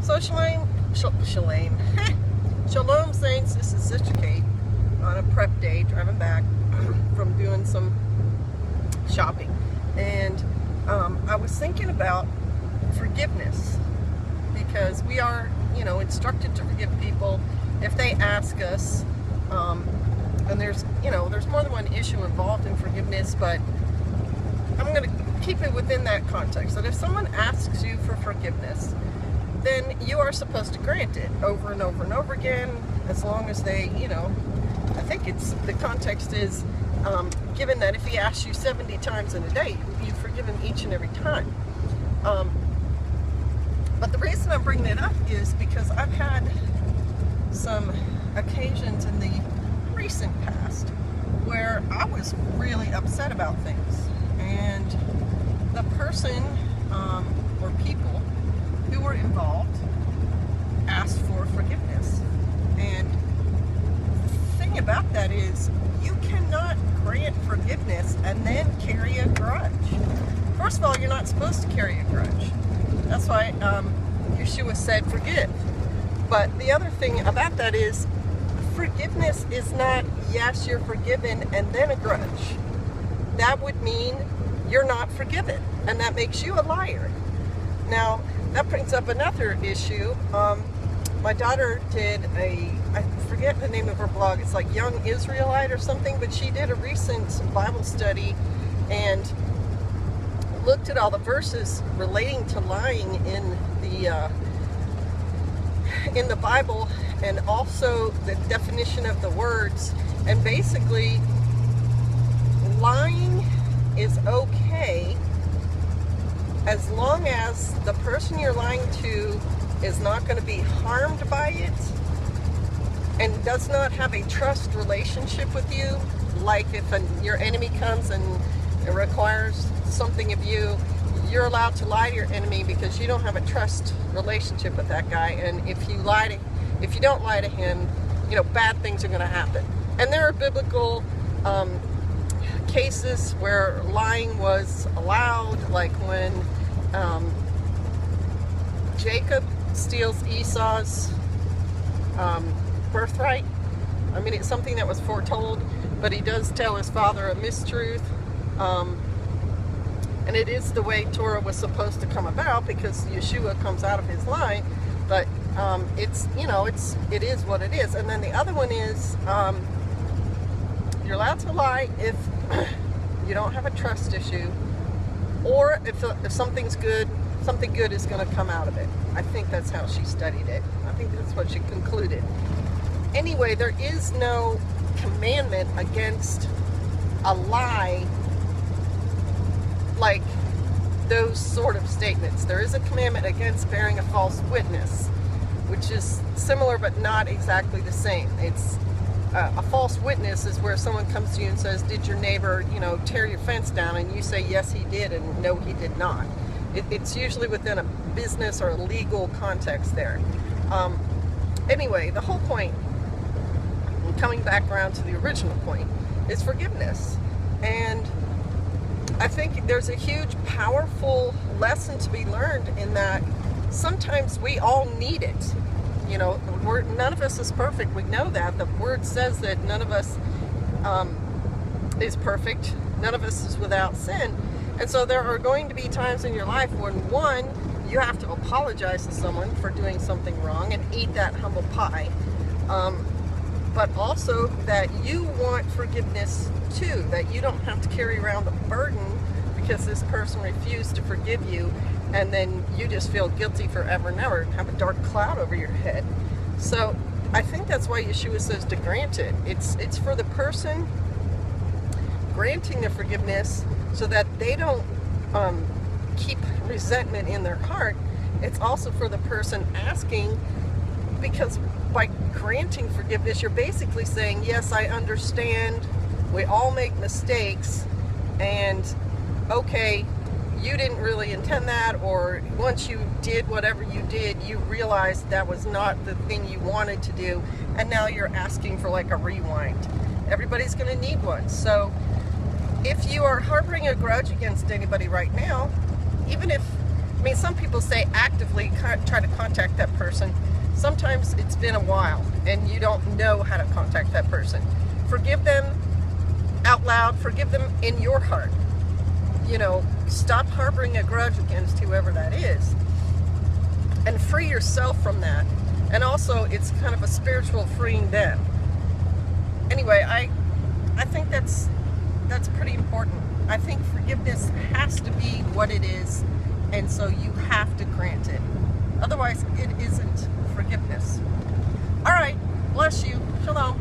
Shalom Saints, this is Sister Kate on a prep day, driving back from doing some shopping. And I was thinking about forgiveness, because we are, instructed to forgive people if they ask us. And there's more than one issue involved in forgiveness, but I'm going to keep it within that context. That if someone asks you for forgiveness, then you are supposed to grant it over and over and over again, as long as they, I think the context is, given that if he asks you 70 times in a day, you forgive him each and every time. But the reason I'm bringing it up is because I've had some occasions in the recent past where I was really upset about things, and the person or people who were involved asked for forgiveness. And the thing about that is, you cannot grant forgiveness and then carry a grudge. First of all, you're not supposed to carry a grudge. That's why Yeshua said forgive. But the other thing about that is, forgiveness is not, yes, you're forgiven and then a grudge. That would mean you're not forgiven, and that makes you a liar. Now, that brings up another issue. My daughter did I forget the name of her blog, it's like Young Israelite or something, but she did a recent Bible study and looked at all the verses relating to lying in the Bible, and also the definition of the words. And basically, lying is okay as long as the person you're lying to is not going to be harmed by it and does not have a trust relationship with you. Like if your enemy comes and it requires something of you, you're allowed to lie to your enemy because you don't have a trust relationship with that guy. And if you don't lie to him, bad things are going to happen. And there are biblical cases where lying was allowed, like when Jacob steals Esau's birthright. I mean, it's something that was foretold, but he does tell his father a mistruth. And it is the way Torah was supposed to come about, because Yeshua comes out of his line. But it is what it is. And then the other one is, you're allowed to lie if you don't have a trust issue, or if something's good, something good is going to come out of it. I think that's how she studied it. I think that's what she concluded. Anyway, there is no commandment against a lie like those sort of statements. There is a commandment against bearing a false witness, which is similar but not exactly the same. It's a false witness is where someone comes to you and says, did your neighbor, tear your fence down? And you say, yes, he did, and no, he did not. It's usually within a business or a legal context there. Anyway, the whole point, coming back around to the original point, is forgiveness. And I think there's a huge, powerful lesson to be learned in that sometimes we all need it. None of us is perfect. We know that. The word says that none of us is perfect. None of us is without sin. And so there are going to be times in your life when, one, you have to apologize to someone for doing something wrong and eat that humble pie. But also that you want forgiveness too, that you don't have to carry around the burden because this person refused to forgive you, and then you just feel guilty forever and ever and have a dark cloud over your head. So I think that's why Yeshua says to grant it. It's for the person granting the forgiveness so that they don't keep resentment in their heart. It's also for the person asking, because by granting forgiveness, you're basically saying, yes, I understand, we all make mistakes, and okay, you didn't really intend that, or once you did whatever you did, you realized that was not the thing you wanted to do, and now you're asking for like a rewind. Everybody's going to need one. So if you are harboring a grudge against anybody right now, even if I mean, some people say actively try to contact that person. Sometimes it's been a while and you don't know how to contact that person. Forgive them out loud, forgive them in your heart. You know, stop harboring a grudge against whoever that is and free yourself from that. And also, it's kind of a spiritual freeing them. Anyway, I think that's pretty important. I think forgiveness has to be what it is, and so you have to grant it. Otherwise, it isn't forgiveness. All right, bless you. Shalom.